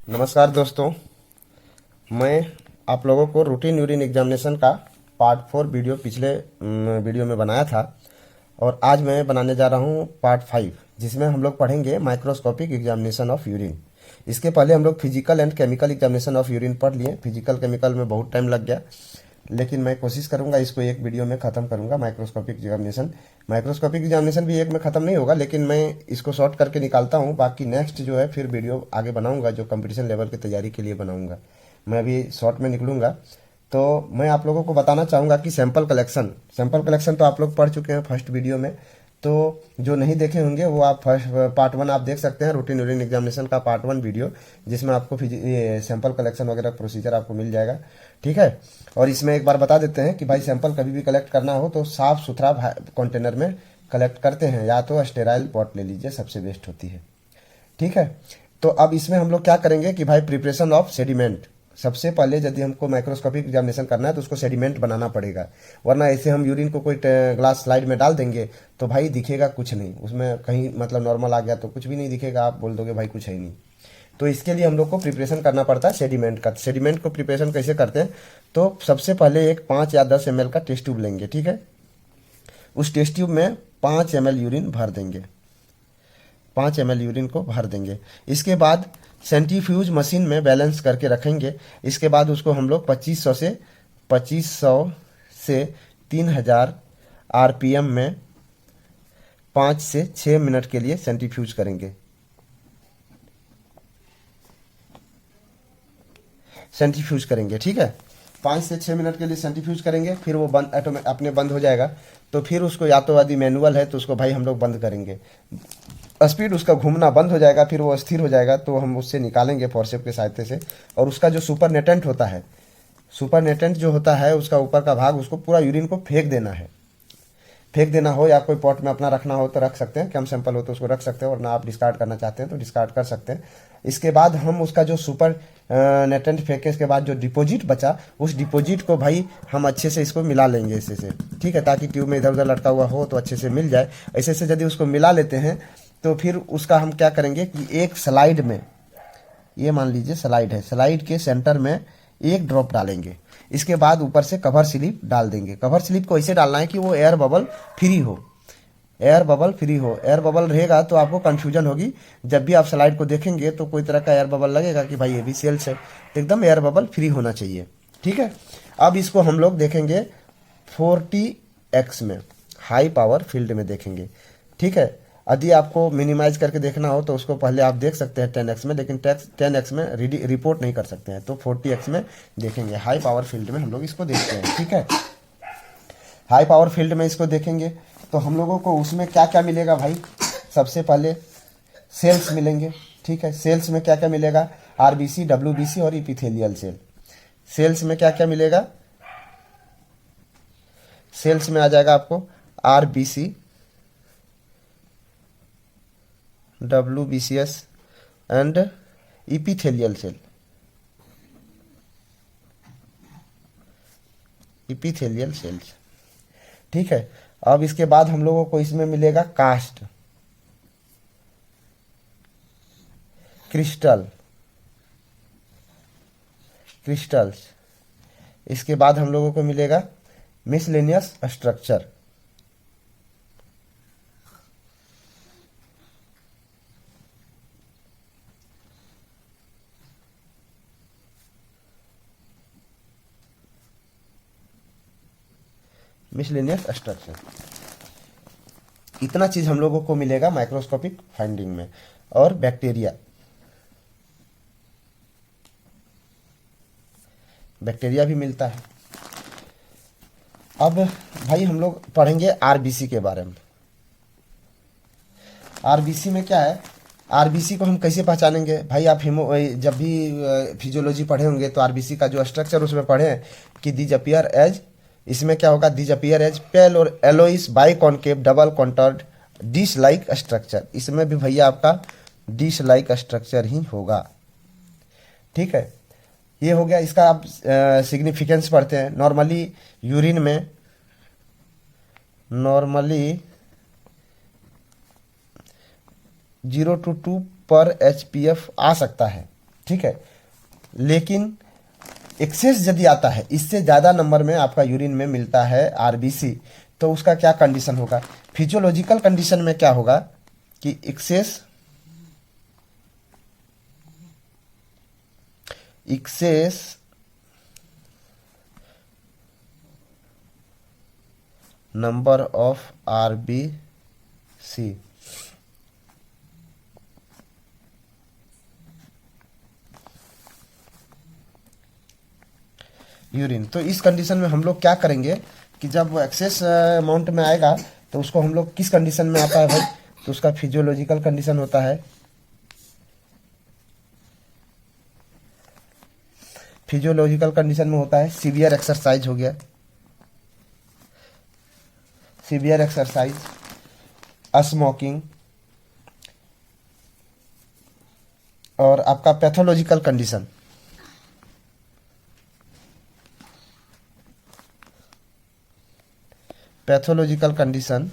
नमस्कार दोस्तों, मैं आप लोगों को रूटीन यूरिन एग्जामिनेशन का पार्ट 4 वीडियो पिछले वीडियो में बनाया था और आज मैं बनाने जा रहा हूँ पार्ट 5, जिसमें हम लोग पढ़ेंगे माइक्रोस्कोपिक एग्जामिनेशन ऑफ यूरिन। इसके पहले हम लोग physical and chemical examination of urine पढ़ लिए। फिजिकल केमिकल में बहुत टाइम लग गया, लेकिन मैं कोशिश करूंगा इसको एक वीडियो में ख़त्म करूंगा। माइक्रोस्कोपिक एग्जामिनेशन भी एक में ख़त्म नहीं होगा, लेकिन मैं इसको शॉर्ट करके निकालता हूं। बाकी नेक्स्ट जो है फिर वीडियो आगे बनाऊंगा, जो कंपटीशन लेवल की तैयारी के लिए बनाऊंगा। मैं अभी शॉर्ट में निकलूंगा। तो मैं आप लोगों को बताना चाहूँगा कि सैंपल कलेक्शन तो आप लोग पढ़ चुके हैं फर्स्ट वीडियो में। तो जो नहीं देखे होंगे वो आप फर्स्ट पार्ट 1 आप देख सकते हैं, रूटीन यूरिन एग्जामिनेशन का पार्ट 1 वीडियो, जिसमें आपको सैंपल कलेक्शन वगैरह प्रोसीजर आपको मिल जाएगा। ठीक है। और इसमें एक बार बता देते हैं कि भाई सैंपल कभी भी कलेक्ट करना हो तो साफ सुथरा कंटेनर में कलेक्ट करते हैं, या तो स्टेराइल पॉट ले लीजिए, सबसे बेस्ट होती है। ठीक है। तो अब इसमें हम लोग क्या करेंगे कि भाई प्रिपरेशन ऑफ सेडिमेंट। सबसे पहले यदि हमको माइक्रोस्कोपिक एग्जामिनेशन करना है तो उसको सेडिमेंट बनाना पड़ेगा, वरना ऐसे हम यूरिन को कोई ग्लास स्लाइड में डाल देंगे तो भाई दिखेगा कुछ नहीं, उसमें कहीं मतलब नॉर्मल आ गया तो कुछ भी नहीं दिखेगा, आप बोल दोगे भाई कुछ है ही नहीं। तो इसके लिए हम लोग को प्रिपरेशन करना पड़ता है सेडिमेंट का। सेडिमेंट को प्रिपरेशन कैसे करते हैं, तो सबसे पहले एक 5 या 10 ml का टेस्ट ट्यूब लेंगे। ठीक है। उस टेस्ट ट्यूब में 5 ml यूरिन भर देंगे, 5 ml यूरिन को भर देंगे। इसके बाद सेंट्रीफ्यूज मशीन में बैलेंस करके रखेंगे। इसके बाद उसको हम लोग 2500 से 3000 आरपीएम में 5 से 6 मिनट के लिए सेंट्रीफ्यूज करेंगे। ठीक है। 5 से 6 मिनट के लिए सेंट्रीफ्यूज करेंगे, फिर वो बंद अपने बंद हो जाएगा। तो फिर उसको या तो यदि मैनुअल है तो उसको भाई हम लोग बंद करेंगे, स्पीड उसका घूमना बंद हो जाएगा, फिर वो स्थिर हो जाएगा तो हम उससे निकालेंगे फोर्सेप के सहायता से। और उसका जो सुपरनेटेंट जो होता है उसका ऊपर का भाग, उसको पूरा यूरिन को फेंक देना हो या कोई पॉट में अपना रखना हो तो रख सकते हैं, कम सैंपल हो तो उसको रख सकते हैं, वरना आप डिस्कार्ड करना चाहते हैं तो डिस्कार्ड कर सकते हैं। इसके बाद हम उसका जो सुपर नेटेंट फेंके, इसके बाद जो डिपॉजिट बचा, उस डिपॉजिट को भाई हम अच्छे से इसको मिला लेंगे ऐसे से। ठीक है, ताकि ट्यूब में इधर उधर लटका हुआ हो तो अच्छे से मिल जाए। ऐसे से यदि उसको मिला लेते हैं तो फिर उसका हम क्या करेंगे कि एक स्लाइड में, ये मान लीजिए स्लाइड है, स्लाइड के सेंटर में एक ड्रॉप डालेंगे। इसके बाद ऊपर से कवर स्लिप डाल देंगे। कवर स्लिप को ऐसे डालना है कि वो एयर बबल फ्री हो। एयर बबल रहेगा तो आपको कंफ्यूजन होगी, जब भी आप स्लाइड को देखेंगे तो कोई तरह का एयर बबल लगेगा कि भाई ये भी सेल्स है, तो एकदम एयर बबल फ्री होना चाहिए। ठीक है। अब इसको हम लोग देखेंगे 40x में, हाई पावर फील्ड में देखेंगे। ठीक है। यदि आपको मिनिमाइज करके देखना हो तो उसको पहले आप देख सकते हैं 10x में, लेकिन 10x में रिपोर्ट नहीं कर सकते हैं, तो 40x में देखेंगे। हाई पावर फील्ड में हम लोग इसको देखते हैं। ठीक है। हाई पावर फील्ड में इसको देखेंगे तो हम लोगों को उसमें क्या क्या मिलेगा भाई। सबसे पहले सेल्स मिलेंगे। ठीक है। सेल्स में क्या क्या मिलेगा, आरबीसी, डब्ल्यूबीसी और इपिथेलियल सेल। सेल्स में क्या क्या मिलेगा, सेल्स में आ जाएगा आपको RBC, WBCS and epithelial cell. ठीक है। अब इसके बाद हम लोगों को इसमें मिलेगा कास्ट, क्रिस्टल्स। इसके बाद हम लोगों को मिलेगा मिसलेनियस स्ट्रक्चर। इतना चीज हम लोगों को मिलेगा माइक्रोस्कोपिक फाइंडिंग में। और बैक्टीरिया भी मिलता है। अब भाई हम लोग पढ़ेंगे आरबीसी के बारे में। आरबीसी में क्या है, आरबीसी को हम कैसे पहचानेंगे भाई। आप जब भी फिजियोलॉजी पढ़े होंगे तो आरबीसी का जो स्ट्रक्चर उसमें पढ़े हैं कि दीज अपीयर एज, इसमें क्या होगा, दीज अपीयर एज पेल और एलोइस biconcave double contoured dish like structure. इसमें भी भैया आपका डिश लाइक स्ट्रक्चर ही होगा। ठीक है। ये हो गया। इसका आप सिग्निफिकेंस पढ़ते हैं। नॉर्मली यूरिन में 0 to 2 पर HPF आ सकता है, ठीक है। लेकिन एक्सेस यदि आता है, इससे ज़्यादा नंबर में आपका यूरिन में मिलता है आरबीसी, तो उसका क्या कंडीशन होगा? फिजियोलॉजिकल कंडीशन में क्या होगा कि excess number of RBC urine. तो इस कंडीशन में हम लोग क्या करेंगे कि जब एक्सेस अमाउंट में आएगा तो उसको हम लोग किस कंडीशन में आता है भाई? तो उसका फिजियोलॉजिकल कंडीशन होता है, फिजियोलॉजिकल कंडीशन में होता है सीवियर एक्सरसाइज हो गया, सीवियर एक्सरसाइज, स्मोकिंग, और आपका pathological condition, pathological condition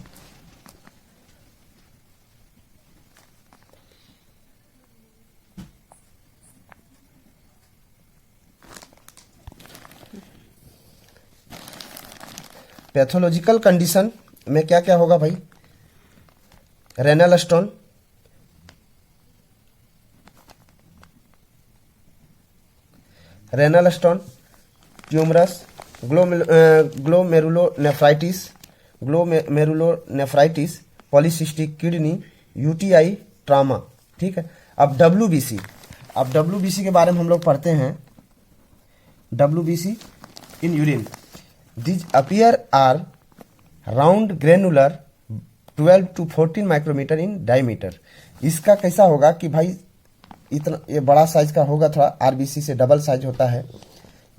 pathological condition में क्या क्या होगा भाई? Renal stone, renal stone, tumorous, glomerulonephritis, glomerulonephritis, polycystic kidney, UTI, trauma. ठीक है। अब डब्ल्यूबीसी, अब डब्ल्यूबीसी के बारे में हम लोग पढ़ते हैं। WBC in urine, these appear are round granular 12 to 14 micrometre in diameter. इसका कैसा होगा कि भाई इतना ये बड़ा साइज का होगा, थोड़ा आरबीसी से डबल साइज होता है,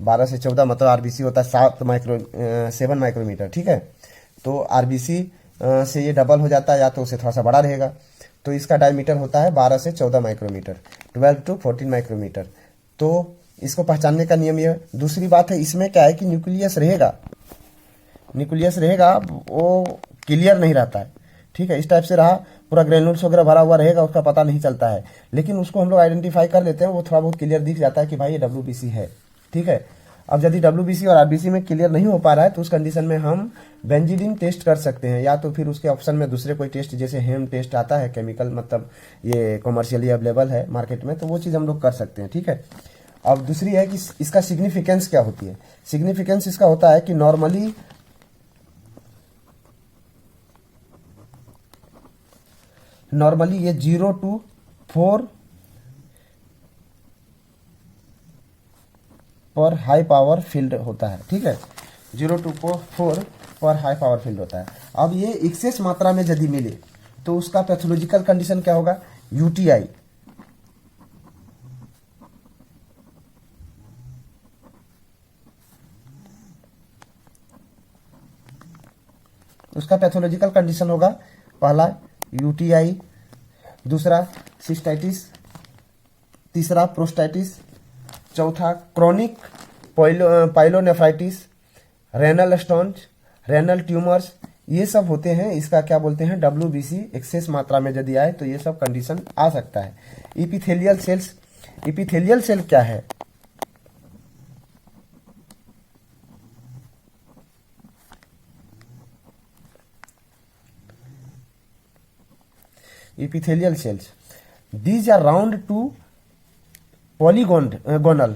12 से 14 मतलब आरबीसी होता है 7 माइक्रोमीटर। ठीक है। तो आरबीसी से ये डबल हो जाता है या तो उससे थोड़ा सा बड़ा रहेगा। तो इसका डायमीटर होता है 12 से 14 माइक्रोमीटर, 12 टू 14 माइक्रोमीटर। तो इसको पहचानने का नियम ये। दूसरी बात है, इसमें क्या है कि न्यूक्लियस रहेगा, न्यूक्लियस रहेगा, वो क्लियर नहीं रहता है। ठीक है। इस टाइप से रहा, पूरा ग्रेनुल्स वगैरह भरा हुआ रहेगा, उसका पता नहीं चलता है, लेकिन उसको हम लोग आइडेंटिफाई कर लेते हैं, वो थोड़ा बहुत क्लियर दिख जाता है कि भाई ये डब्ल्यूबीसी है। ठीक है। अब यदि डब्ल्यूबीसी और आरबीसी में क्लियर नहीं हो पा रहा है तो उस कंडीशन में हम बेंजीडिन टेस्ट कर सकते हैं, या तो फिर उसके ऑप्शन में दूसरे कोई टेस्ट जैसे हेम टेस्ट आता है, केमिकल मतलब ये कॉमर्शियली अवेलेबल है मार्केट में, तो वो चीज़ हम लोग कर सकते हैं। ठीक है। अब दूसरी है कि इसका सिग्निफिकेंस क्या होती है? सिग्निफिकेंस इसका होता है कि नॉर्मली ये 0 to 4 पर हाई पावर फील्ड होता है। ठीक है। 0 to 4 पर हाई पावर फील्ड होता है। अब ये एक्सेस मात्रा में यदि मिले तो उसका पैथोलॉजिकल कंडीशन क्या होगा? यूटीआई। उसका पैथोलॉजिकल कंडीशन होगा पहला यूटीआई, दूसरा सिस्टाइटिस, तीसरा प्रोस्टाइटिस, चौथा chronic pyelonephritis, renal stones, renal tumours, ये सब होते हैं। इसका क्या बोलते हैं? डब्ल्यूबीसी एक्सेस मात्रा में यदि आए तो ये सब कंडीशन आ सकता है। इपिथेलियल सेल्स, इपिथेलियल सेल क्या है? epithelial cells, these are round to polygonal,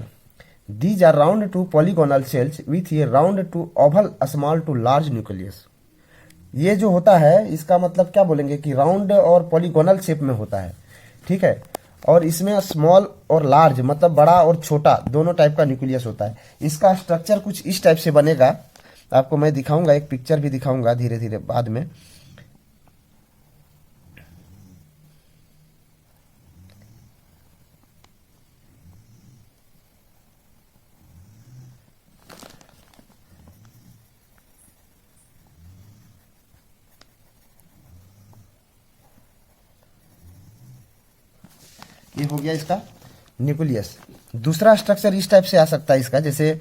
these are round to polygonal cells with a round to oval small to large nucleus। ये जो होता है इसका मतलब क्या बोलेंगे कि राउंड और पॉलीगोनल शेप में होता है। ठीक है। और इसमें स्मॉल और लार्ज मतलब बड़ा और छोटा दोनों टाइप का न्यूक्लियस होता है। इसका स्ट्रक्चर कुछ इस टाइप से बनेगा, आपको मैं दिखाऊंगा, एक पिक्चर भी दिखाऊंगा धीरे धीरे बाद में। ये हो गया इसका न्यूक्लियस। दूसरा स्ट्रक्चर इस टाइप से आ सकता है इसका, जैसे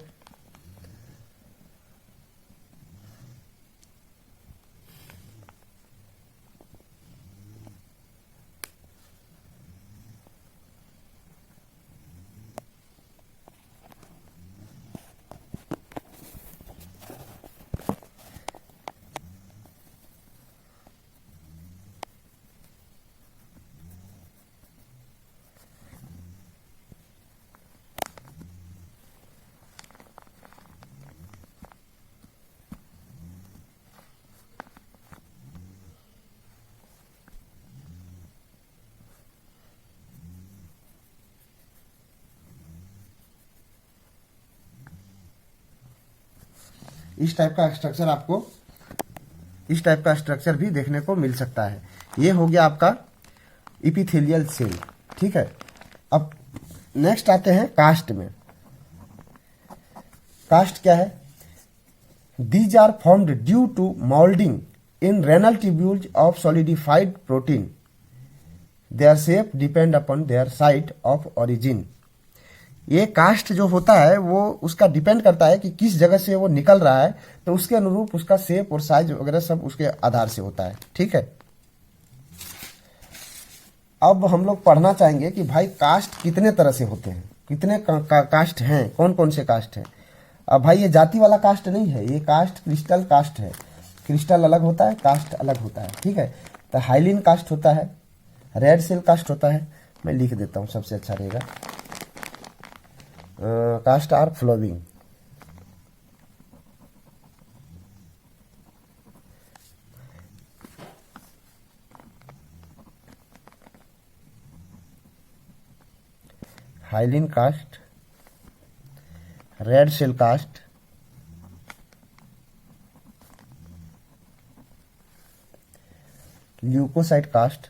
इस टाइप का स्ट्रक्चर आपको, इस टाइप का स्ट्रक्चर भी देखने को मिल सकता है। ये हो गया आपका इपिथेलियल सेल। ठीक है, अब नेक्स्ट आते हैं कास्ट में। कास्ट क्या है? These are formed due to molding in renal tubules of solidified protein. Their shape depend upon their site of origin. ये कास्ट जो होता है वो उसका डिपेंड करता है कि किस जगह से वो निकल रहा है, तो उसके अनुरूप उसका शेप और साइज वगैरह सब उसके आधार से होता है। ठीक है, अब हम लोग पढ़ना चाहेंगे कि भाई कास्ट कितने तरह से होते हैं, कितने कास्ट हैं, कौन कौन से कास्ट हैं। अब भाई ये जाति वाला कास्ट नहीं है, ये कास्ट क्रिस्टल कास्ट है। क्रिस्टल अलग होता है, कास्ट अलग होता है। ठीक है, तो हाइलिन कास्ट होता है, रेड सेल कास्ट होता है। मैं लिख देता हूँ, सबसे अच्छा रहेगा। Cast are following. Hyaline cast, red cell cast, leucocyte cast,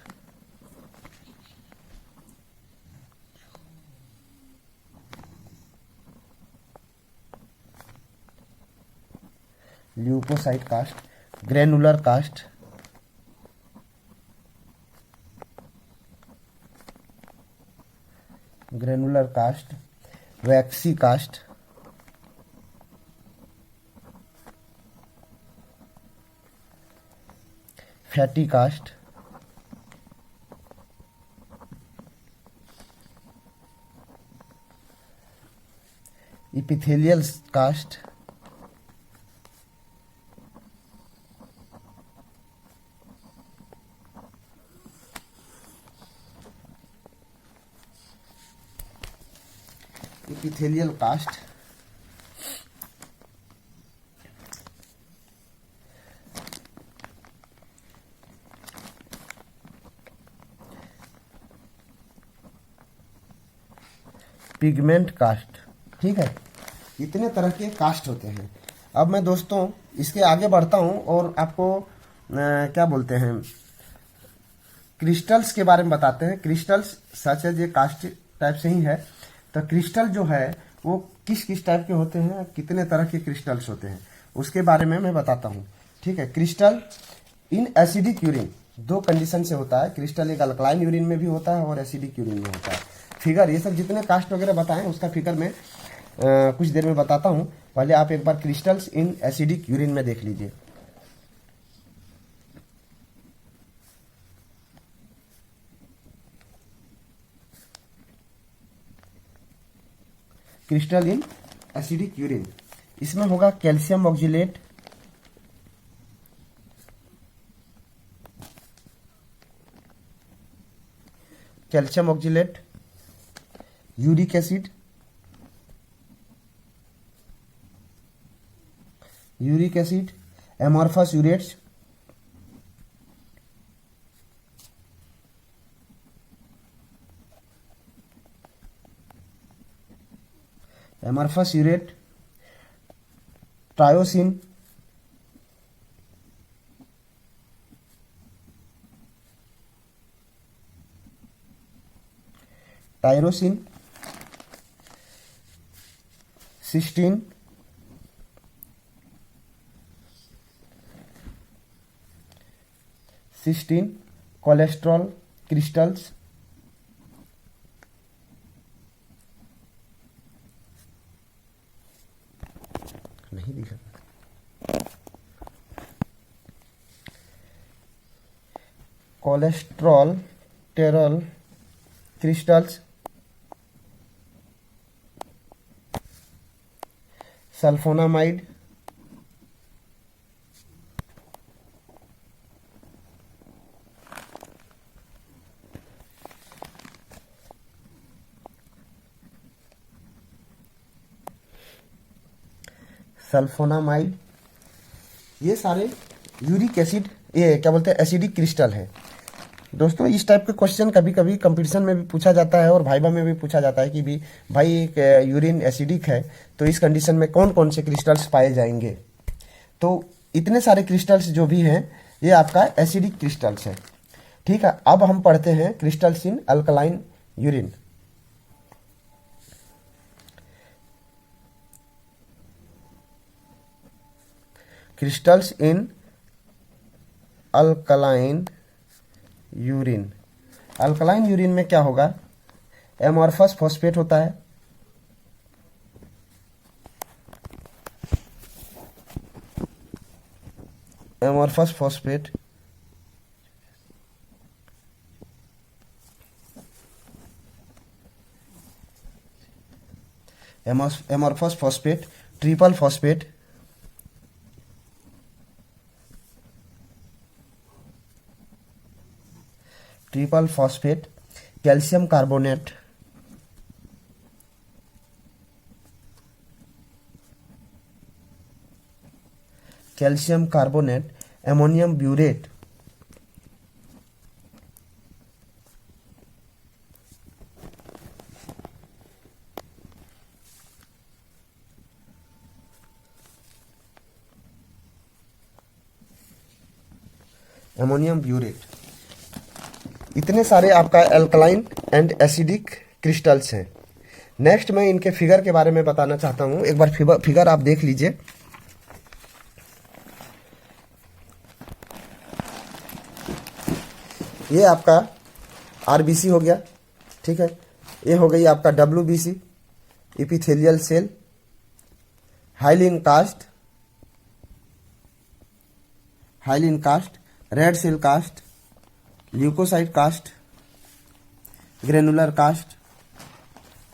leucocyte cast, granular cast, granular cast, waxy cast, fatty cast, epithelial cast, epithelial cast, pigment cast. ठीक है, इतने तरह के कास्ट होते हैं। अब मैं दोस्तों इसके आगे बढ़ता हूं और आपको क्या बोलते हैं, क्रिस्टल्स के बारे में बताते हैं। क्रिस्टल्स सच है, ये कास्ट टाइप से ही है। तो क्रिस्टल जो है वो किस किस टाइप के होते हैं, कितने तरह के क्रिस्टल्स होते हैं, उसके बारे में मैं बताता हूँ। ठीक है, क्रिस्टल इन एसिडिक यूरिन, दो कंडीशन से होता है। क्रिस्टल एक अल्कलाइन यूरिन में भी होता है और एसिडिक यूरिन में होता है। फिगर ये सब जितने कास्ट वगैरह बताएं उसका फिगर में कुछ देर में बताता हूं। पहले आप एक बार क्रिस्टल्स इन एसिडिक यूरिन में देख लीजिए। क्रिस्टल इन एसिडिक यूरिन, इसमें होगा calcium oxalate, calcium oxalate, uric acid, uric acid, amorphous urates, amorphous urate, tyrosine, tyrosine, cystine, cystine, cholesterol crystals, नहीं दिखा, कोलेस्ट्रॉल टेरल क्रिस्टल्स, सल्फोनामाइड, सल्फोनामाइड, ये सारे यूरिक एसिड, ये क्या बोलते हैं, एसिडिक क्रिस्टल है। दोस्तों इस टाइप के क्वेश्चन कभी कभी कंपटीशन में भी पूछा जाता है और भाइबा में भी पूछा जाता है कि भी भाई यूरिन एसिडिक है तो इस कंडीशन में कौन कौन से क्रिस्टल्स पाए जाएंगे। तो इतने सारे क्रिस्टल्स जो भी हैं ये आपका एसिडिक क्रिस्टल्स है। ठीक है, अब हम पढ़ते हैं crystals in alkaline urine. Crystals in alkaline urine. Alkaline urine में क्या होगा, एमॉर्फस फॉस्फेट होता है, amorphous phosphate, amorphous phosphate, triple phosphate, triple phosphate, calcium carbonate, calcium carbonate, ammonium burette, ammonium burette, इतने सारे आपका अल्कलाइन एंड एसिडिक क्रिस्टल्स हैं। Next मैं इनके फिगर के बारे में बताना चाहता हूं। एक बार फिगर आप देख लीजिए। ये आपका आरबीसी हो गया, ठीक है। ये हो गई आपका WBC, epithelial cell, hyaline cast, hyaline cast, red cell cast, leucocyte cast, granular cast,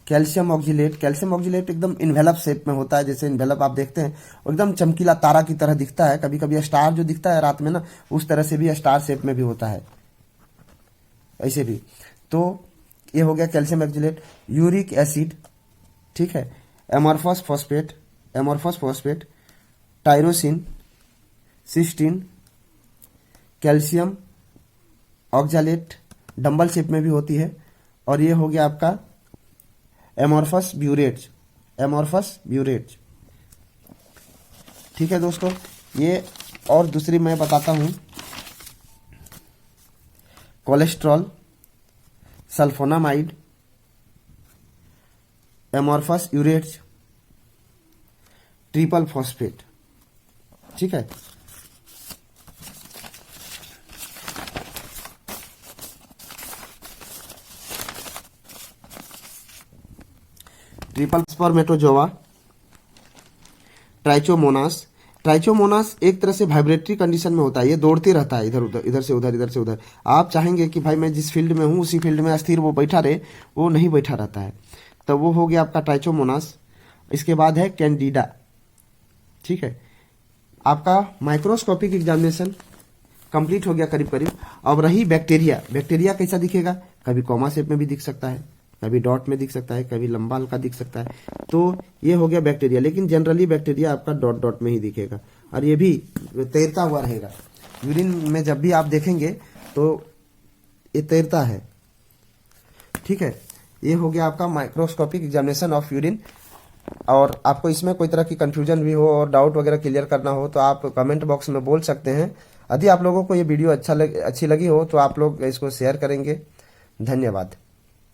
calcium oxalate. Calcium oxalate एकदम इन्वेलप शेप में होता है, जैसे इन्वेलप आप देखते हैं एकदम चमकीला तारा की तरह दिखता है। कभी कभी स्टार जो दिखता है रात में ना, उस तरह से भी स्टार शेप में भी होता है, ऐसे भी। तो ये हो गया कैल्शियम ऑक्जिलेट। यूरिक एसिड, ठीक है, amorphous phosphate, amorphous phosphate, tyrosine, cystine, calcium oxalate dumbbell shape में भी होती है। और ये हो गया आपका एमॉर्फस ब्यूरेट, एमॉर्फस ब्यूरेट। ठीक है दोस्तों, ये और दूसरी मैं बताता हूं, cholesterol, sulphonamide, amorphous urates, triple phosphate. ठीक है, ट्रिपल स्पर्मेटोजोआ, ट्राइचोमोनास। ट्राइचोमोनास एक तरह से वाइब्रेटरी कंडीशन में होता है, ये दौड़ते रहता है इधर उधर, इधर से उधर, इधर से उधर। आप चाहेंगे कि भाई मैं जिस फील्ड में हूँ उसी फील्ड में अस्थिर वो बैठा रहे, वो नहीं बैठा रहता है। तो वो हो गया आपका ट्राइचोमोनास। इसके बाद है कैंडिडा। ठीक है, आपका माइक्रोस्कोपिक एग्जामिनेशन कंप्लीट हो गया करीब करीब। अब रही बैक्टीरिया। बैक्टीरिया कैसा दिखेगा, कभी कॉमा शेप में भी दिख सकता है, कभी डॉट में दिख सकता है, कभी लंबा हल्का दिख सकता है। तो ये हो गया बैक्टीरिया, लेकिन जनरली बैक्टीरिया आपका डॉट डॉट में ही दिखेगा और ये भी तैरता हुआ रहेगा। यूरिन में जब भी आप देखेंगे तो ये तैरता है। ठीक है, ये हो गया आपका माइक्रोस्कोपिक एग्जामिनेशन ऑफ यूरिन। और आपको इसमें कोई तरह की कंफ्यूजन भी हो और डाउट वगैरह क्लियर करना हो तो आप कमेंट बॉक्स में बोल सकते हैं। यदि आप लोगों को ये वीडियो अच्छी लगी हो तो आप लोग इसको शेयर करेंगे। धन्यवाद।